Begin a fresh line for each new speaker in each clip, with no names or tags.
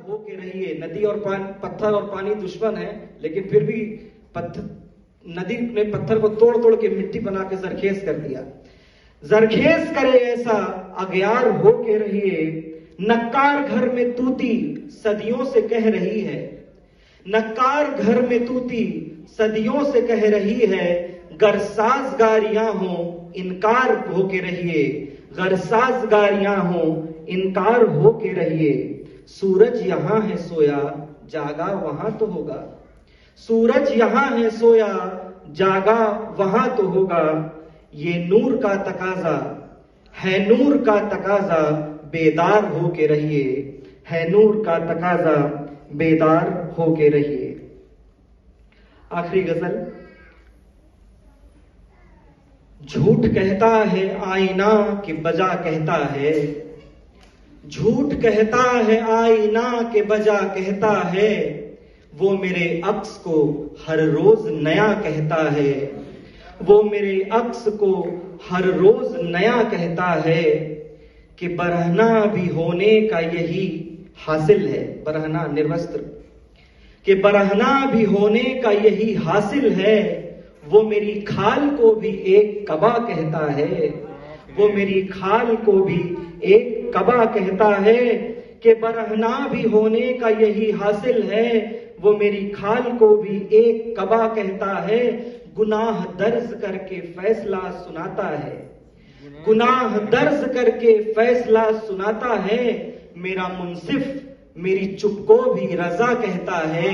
होके रहिए। नदी और पत्थर और पानी दुश्मन है, लेकिन फिर भी नदी ने पत्थर को तोड़ तोड़ के मिट्टी बना के जरखेज कर दिया। जरखेज करे ऐसा अग्यार होके रहिए, नक्कार घर में तूती सदियों से कह रही है। नक्कार घर में तूती सदियों से कह रही है, गर साजगारियां हो इनकार होके रहिए। गर साजगारियां हो इनकार होके रहिए। सूरज यहां है सोया जागा वहां तो होगा। सूरज यहां है सोया जागा वहां तो होगा। ये नूर का तकाजा है, नूर का तकाजा बेदार होके रहिए। है नूर का तकाजा बेदार होके रहिए। आखिरी गजल। झूठ कहता है आईना कि बजा कहता है। झूठ कहता है आईना के बजा कहता है। वो मेरे अक्स को हर रोज नया कहता है। वो मेरे अक्स को हर रोज नया कहता है कि बरहना भी होने का यही हासिल है। बरहना निर्वस्त्र, कि बरहना भी होने का यही हासिल है। वो मेरी खाल को भी एक कबा कहता है। वो मेरी खाल को भी एक कबा कहता है कि बरहना भी होने का यही हासिल है। वो मेरी खाल को भी एक कबा कहता है। गुनाह दर्ज करके फैसला सुनाता है। गुनाह दर्ज करके फैसला सुनाता है। मेरा मुंसिफ मेरी चुप को भी रजा कहता है।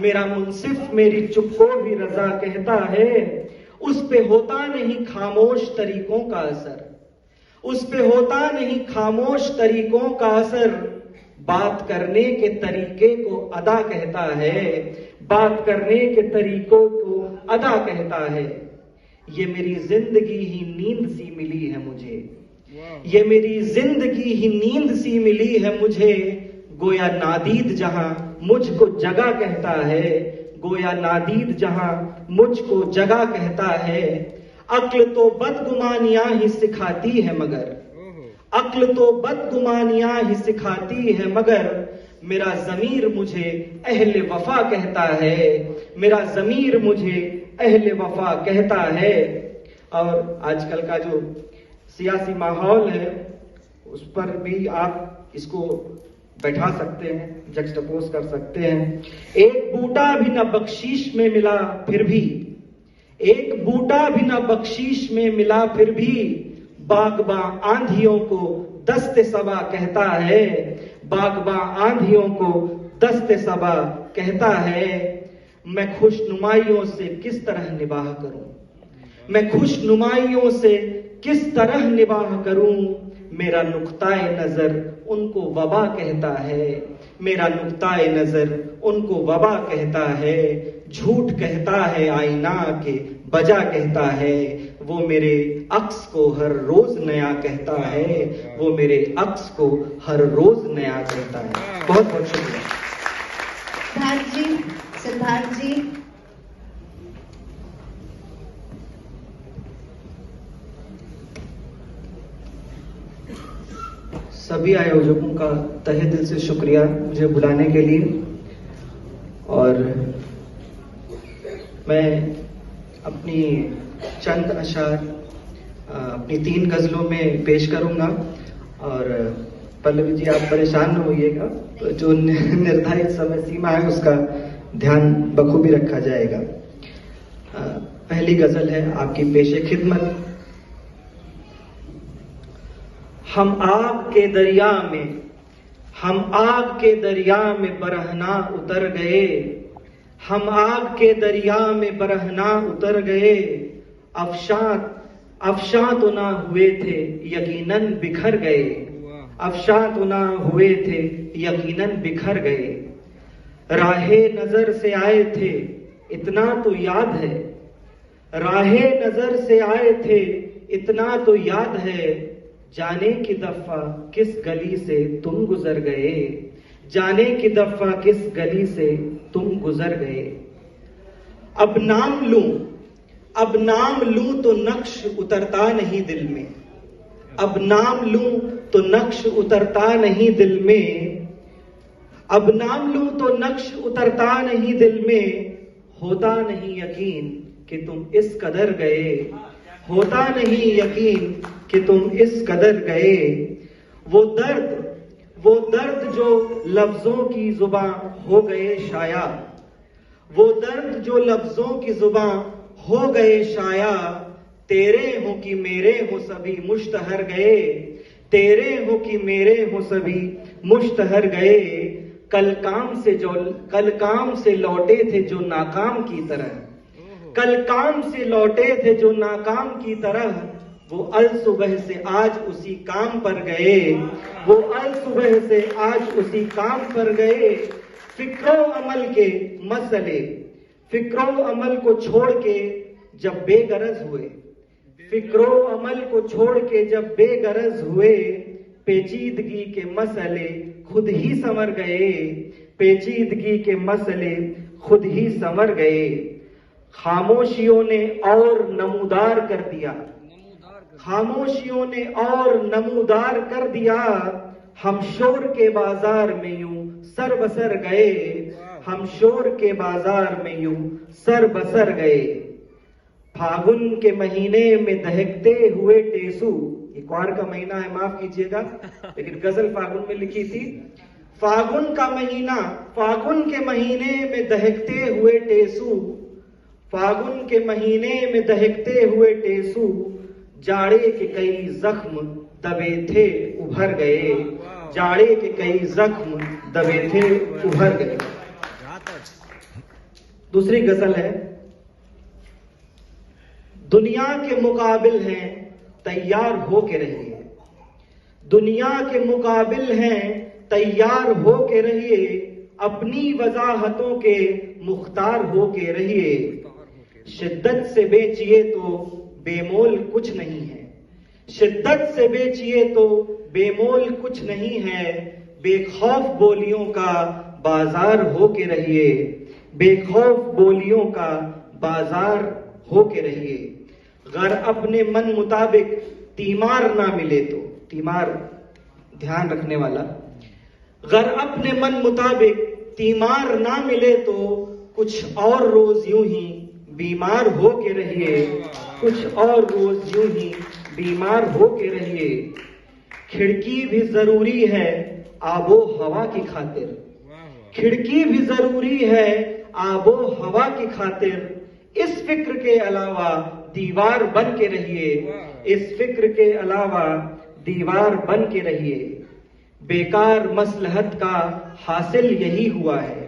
मेरा मुंसिफ मेरी चुप को भी रजा कहता है। उस पे होता नहीं खामोश तरीकों का असर। उस पे होता नहीं खामोश तरीकों का असर। बात करने के तरीके को अदा कहता है। बात करने के तरीकों को अदा कहता है। ये मेरी जिंदगी ही नींद सी मिली है मुझे। ये मेरी जिंदगी ही नींद सी मिली है मुझे। गोया नादीद जहां मुझको जगा कहता है। गोया नादीद जहां मुझको जगा कहता है। अक्ल तो बदगुमानियां ही सिखाती है मगर। अक्ल तो बदगुमानियां ही सिखाती है मगर। मेरा ज़मीर मुझे अहले वफा कहता है। मेरा ज़मीर मुझे अहले वफा कहता है। और आजकल का जो सियासी माहौल है उस पर भी आप इसको बैठा सकते हैं, जक्सटपोज कर सकते हैं। एक बूटा भी न बख्शीश में मिला फिर भी। एक बूटा भी न बख्शीश में मिला फिर भी। बागबां आंधियों को दस्ते सबा कहता है। बागबां आंधियों को दस्ते सबा कहता है। मैं खुशनुमाइयों से किस तरह निबाह करूं। मैं खुशनुमाइयों से किस तरह निबाह करूं। मेरा नुक्ताए नजर उनको वबा कहता है। मेरा नुक्ताए नजर उनको वबा कहता है। झूठ कहता है आईना के बजा कहता है। वो मेरे अक्स को हर रोज नया कहता है। वो मेरे अक्स को हर रोज नया कहता है। बहुत बहुत शुक्रिया।
सिद्धार्थ जी, सिद्धार्थ जी।
सभी आयोजकों का तहे दिल से शुक्रिया मुझे बुलाने के लिए। और मैं अपनी चंद अशार अपनी 3 गजलों में पेश करूंगा। और पल्लवी जी आप परेशान न होइएगा, तो जो निर्धारित समय सीमा है उसका ध्यान बखूबी रखा जाएगा। पहली गजल है आपकी पेशे खिदमत। हम आग के दरिया में, हम आग के दरिया में बरहना उतर गए। हम आग के दरिया में बरहना उतर गए। अफशां तो ना हुए थे यकीनन बिखर गए। अफशां तो ना हुए थे यकीनन बिखर गए। राहे नजर से आए थे इतना तो याद है। राहे नजर से आए थे इतना तो याद है। जाने की दफा किस गली से तुम गुजर गए। जाने की दफा किस गली से तुम गुजर गए। अब नाम लूं तो नक्श उतरता नहीं दिल में। अब नाम लूं तो नक्श उतरता नहीं दिल में। अब नाम लूं तो नक्श उतरता नहीं दिल में, होता नहीं यकीन कि तुम इस कदर गए, होता नहीं यकीन कि तुम इस कदर गए। वो दर्द जो लफ्जों की जुबां हो गए शाया, वो दर्द जो लफ्जों की जुबां हो गए शाया। तेरे हो कि मेरे हो सभी मुश्तहर गए, तेरे हो कि मेरे हो सभी मुश्तहर गए। कल काम से लौटे थे जो नाकाम की तरह, कल काम से लौटे थे जो नाकाम की तरह। वो अल सुबह से आज उसी काम पर गए, वो अल सुबह से आज उसी काम पर गए। फिक्रो अमल के मसले, फिक्रो अमल को छोड़ के जब बेगरज हुए, फिक्रो अमल को छोड़ के जब बेगरज हुए। पेचीदगी के मसले खुद ही समर गए, पेचीदगी के मसले खुद ही समर गए। खामोशियों ने और नमूदार कर दिया, खामोशियों ने और नमूदार कर दिया। हम शोर के बाजार में यूं सर बसर गए, हम शोर के बाजार में यूं सर बसर गए। फागुन के महीने में दहकते हुए टेसू, ये क्वार का महीना है माफ कीजिएगा, लेकिन गजल फागुन में लिखी थी। फागुन का महीना, फागुन के महीने में दहकते हुए टेसू, फागुन के महीने में दहकते हुए टेसू। जाड़े के कई जख्म दबे थे उभर गए, जाड़े के कई जख्म दबे थे उभर गए। दूसरी गजल है, दुनिया के मुकाबिल हैं तैयार हो के रहिए, दुनिया के मुकाबिल हैं तैयार हो के रहिए। अपनी वजाहतों के मुख्तार हो के रहिए। शिद्दत से बेचिए तो बेमोल कुछ नहीं है, शिद्दत से बेचिए तो बेमोल कुछ नहीं है। बेखौफ बोलियों का बाजार हो के रहिए, बेखौफ बोलियों का बाजार हो के रहिए। गर अपने मन मुताबिक तीमार ना मिले तो, तीमार ध्यान रखने वाला, गर अपने मन मुताबिक तीमार ना मिले तो कुछ और रोज यूं ही बीमार हो के रहिए, कुछ और रोज यूं ही बीमार हो के रहिए। खिड़की भी जरूरी है आबो हवा की खातिर, खिड़की भी जरूरी है आबो हवा की खातिर। इस फिक्र के अलावा दीवार बन के रहिए, इस फिक्र के अलावा दीवार बन के रहिए। बेकार मसलहत का हासिल यही हुआ है,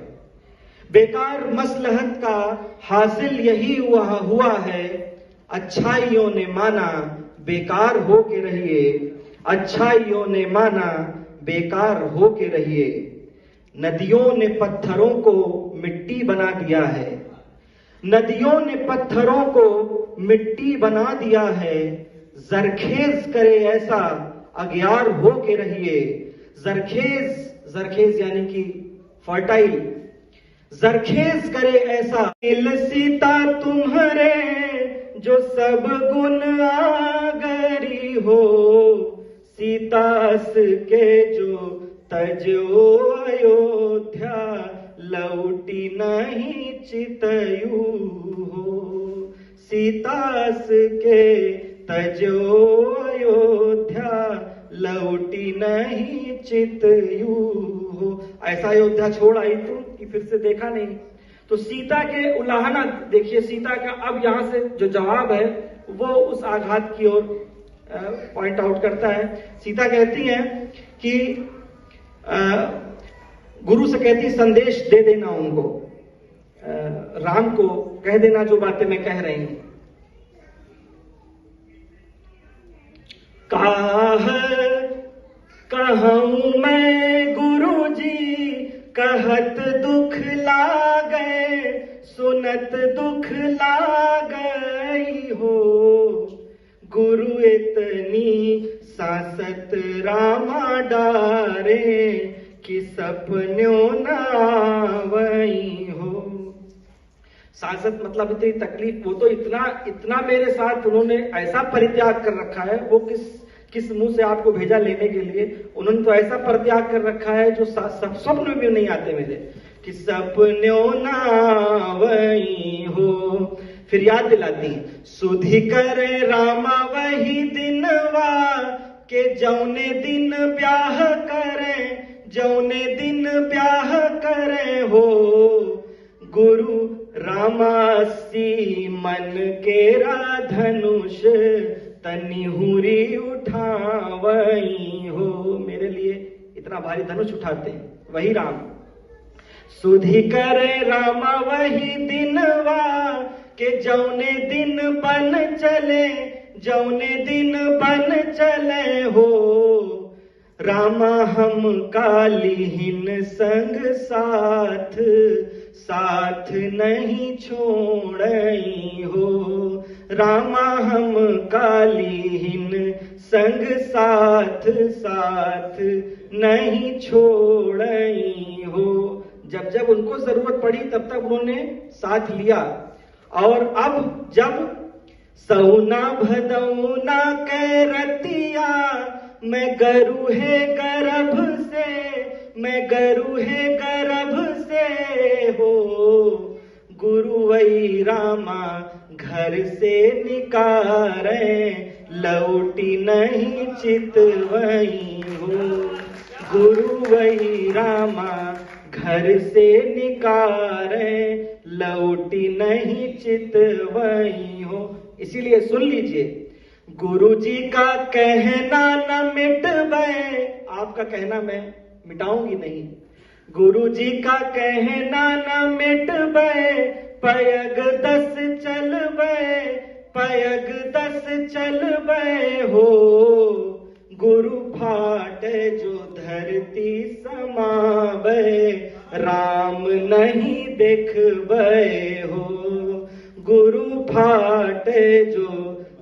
बेकार मसलहत का हासिल यही हुआ है। अच्छाइयों ने माना बेकार हो के रहिए, अच्छाइयों ने माना बेकार हो के रहिए। नदियों ने पत्थरों को मिट्टी बना दिया है, नदियों ने पत्थरों को मिट्टी बना दिया है। जरखेज करे ऐसा अग्यार हो के रहिए, जरखेज, जरखेज यानी कि फर्टाइल, जरखेज करे ऐसा। दिल सीता तुम्हारे जो सब गुण आगरी हो, सीतास के जो तजो अयोध्या लौटी नहीं चितयू हो। सीतास के तजो अयोध्या लौटी नहीं चितयू हो। ऐसा अयोध्या छोड़ आई तुम कि फिर से देखा नहीं। तो सीता के उलाहना देखिए, सीता का अब यहां से जो जवाब है वो उस आघात की ओर पॉइंट आउट करता है। सीता कहती है कि गुरु से कहती संदेश दे देना उनको, राम को कह देना जो बातें मैं कह रही हूं। कहूं मैं गुरुजी कहत दुख लागै, सुनत दुख लागई हो। गुरु इतनी सासत रामा डारे कि सपन्यों ना वही हो। सासत मतलब इतनी तकलीफ, वो तो इतना मेरे साथ उन्होंने ऐसा परित्याग कर रखा है, वो किस मुंह से आपको भेजा लेने के लिए। उन्होंने तो ऐसा परित्याग कर रखा है जो स्वप्न में भी नहीं आते मेरे, कि सपनों ना वही हो। फिर याद दिलाती हैं, सुधि करे रामा वही दिनवा के जौने दिन ब्याह करे, जौने दिन ब्याह करे हो। गुरु रामासी मन केरा धनुष तनी हुरी उठावई हो। मेरे लिए इतना भारी धनुष उठाते हैं वही राम। सुधि करे रामा वही दिनवा के जौने दिन बन चले, जौने दिन बन चले हो। रामा हम कालीहीन संग साथ, साथ नहीं छोड़ई हो। रामा हम कालीहीन संग साथ, साथ नहीं छोड़ई हो। जब जब उनको जरूरत पड़ी तब तक उन्होंने साथ लिया। और अब जब सौना भदौना के रतिया, मैं गरु है गर्भ से, मैं गरु है गर्भ से हो। गुरु वही रामा घर से निकारे, लौटी नहीं चितवई हो। गुरु वही रामा घर से निकारे, लौटी नहीं चितवई हो। इसीलिए सुन लीजिए, गुरु जी का कहना न मिटवे, आपका कहना मैं मिटाऊंगी नहीं। गुरु जी का कहना न मिटवे, पयग 10 चलवे, पयग 10 चलवे हो। गुरु फाटे जो धरती समावे, राम नहीं देखवे हो। गुरु फाटे जो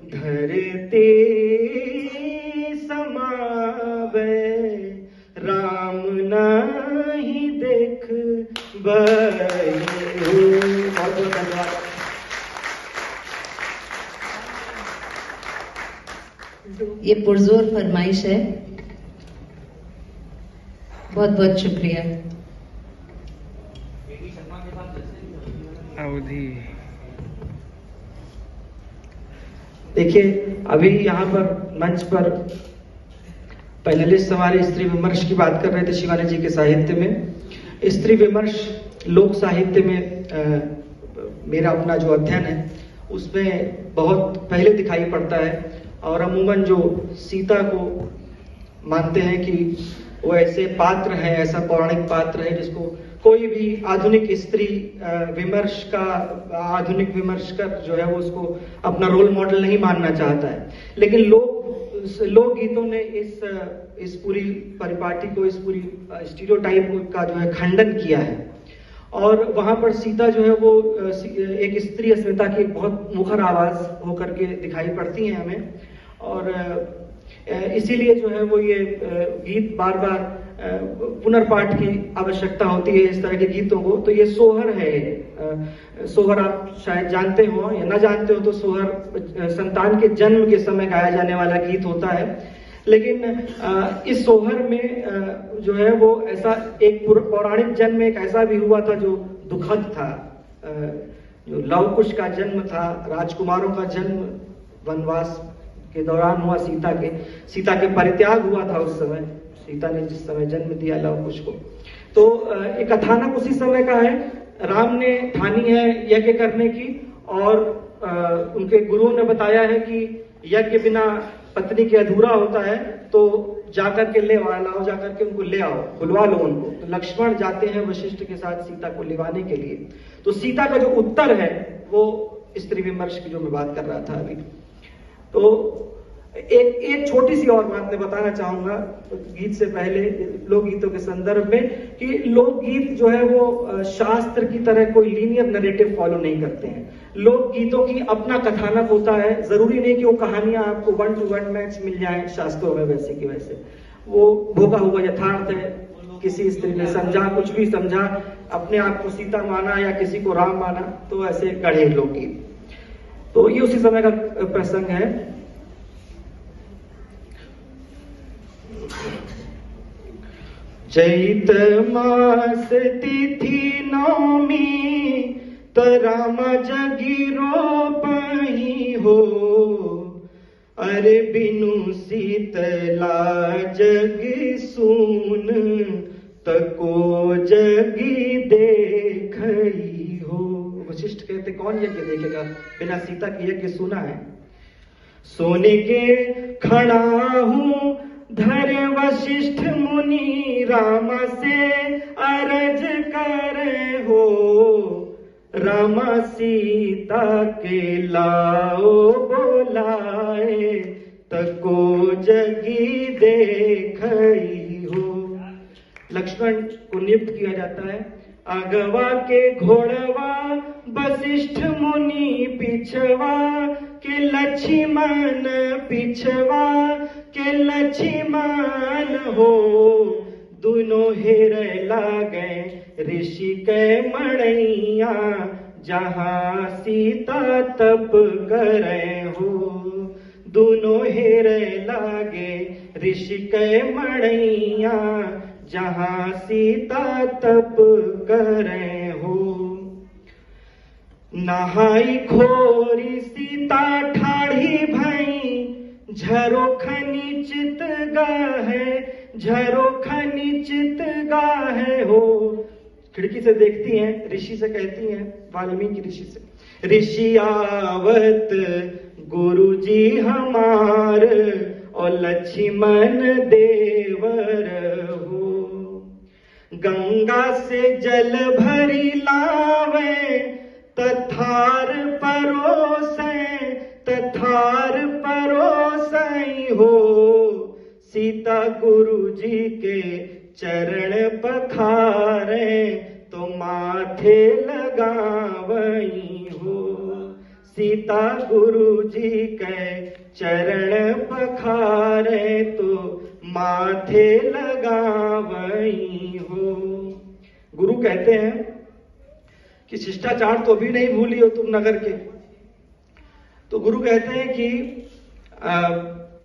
धरती समावे, राम नहीं देखवे हो। बहुत बहुत धन्यवाद।
ये पुरजोर फरमाइश है, बहुत बहुत शुक्रिया।
अवधि
देखिए, अभी यहाँ पर मंच पर पैनलिस्ट हमारे स्त्री विमर्श की बात कर रहे थे शिवानी जी के साहित्य में। स्त्री विमर्श लोक साहित्य में मेरा अपना जो अध्ययन है उसमें बहुत पहले दिखाई पड़ता है। और अमूमन जो सीता को मानते हैं कि वो ऐसे पात्र है, ऐसा पौराणिक पात्र है जिसको कोई भी आधुनिक स्त्री विमर्श का, आधुनिक विमर्शकर जो है वो उसको अपना रोल मॉडल नहीं मानना चाहता है। लेकिन लोक गीतों ने इस पूरी परिपाटी को, इस पूरी स्टीरियोटाइप का जो है खंडन किया है। और वहां पर सीता जो है वो एक स्त्री अस्मिता की एक बहुत मुखर आवाज होकर के दिखाई पड़ती है हमें। और इसीलिए जो है वो ये गीत बार बार पुनर्पाठ की आवश्यकता होती है इस तरह के गीतों को। तो ये सोहर है। सोहर आप शायद जानते हो या ना जानते हो, तो सोहर संतान के जन्म के समय गाया जाने वाला गीत होता है। लेकिन इस सोहर में जो है वो ऐसा एक पौराणिक जन्म एक ऐसा भी हुआ था जो दुखद था। जो लव कुश का जन्म था, राजकुमारों का जन्म वनवास के दौरान हुआ, सीता के परित्याग हुआ था उस समय, सीता ने जिस समय जन्म दिया लव कुश को। तो एक कथानक उसी समय का है। राम ने ठानी है यज्ञ करने की, और उनके गुरुओं ने बताया है कि यज्ञ बिना पत्नी के अधूरा होता है, तो जाकर के ले लाओ, जाकर के उनको ले आओ, बुलवा लो उनको। तो लक्ष्मण जाते हैं वशिष्ठ के साथ सीता को लिवाने के लिए। तो सीता का जो उत्तर है वो स्त्री विमर्श की जो मैं बात कर रहा था अभी। तो एक छोटी सी और बात मैं बताना चाहूंगा गीत से पहले, लोकगीतों के संदर्भ में, कि लोकगीत जो है वो शास्त्र की तरह कोई लीनियर नरेटिव फॉलो नहीं करते हैं। लोकगीतों की अपना कथानक होता है। जरूरी नहीं कि वो कहानियां आपको 1 to 1 मैच मिल जाए शास्त्रों में वैसे की वैसे। वो भोगा हुआ यथार्थ है। किसी स्त्री ने समझा, कुछ भी समझा, अपने आप को सीता माना या किसी को राम माना, तो ऐसे गढ़े लोकगीत। तो ये उसी समय का प्रसंग है। चैत मास तिथि नौमी त राम जगिरो पही हो, अरे बिनु शीतला जग सून तको जगी देखई हो। वशिष्ठ कहते कौन यज्ञ देखेगा, बिना सीता के यज्ञ सुना है। सोने के खड़ा हूं धर वशिष्ठ मुनि, राम से अरज करे हो, राम सीता के लाओ बोलाए तको जगी देखई हो। लक्ष्मण को नियुक्त किया जाता है। अगवा के घोड़वा वशिष्ठ मुनि पिछवा, के लक्ष्मण पिछवा के लक्ष्मण हो, दोनों हेरे लागे ऋषि के मणैया, जहां सीता तप करे हो, दोनों हेरे लागे ऋषि के मणैया, जहां सीता तप करे हो। नहाई खोरी सीता ठाढ़ी भई, झरोखनी चित गाहे, झरोखनी चित गाहे हो। खिड़की से देखती हैं, ऋषि से कहती हैं, वाल्मीकि ऋषि से, ऋषि आवत गुरुजी हमार, और लक्ष्मण देवर हो। गंगा से जल भरी लावे, तथार परोसे, तथार परोसई हो, सीता गुरु जी के चरण पखारे, तो माथे लगावई हो, सीता गुरु जी के चरण पखारे, तो माथे लगावई हो। गुरु कहते हैं कि शिष्टाचार तो अभी नहीं भूली हो तुम नगर के। तो गुरु कहते हैं कि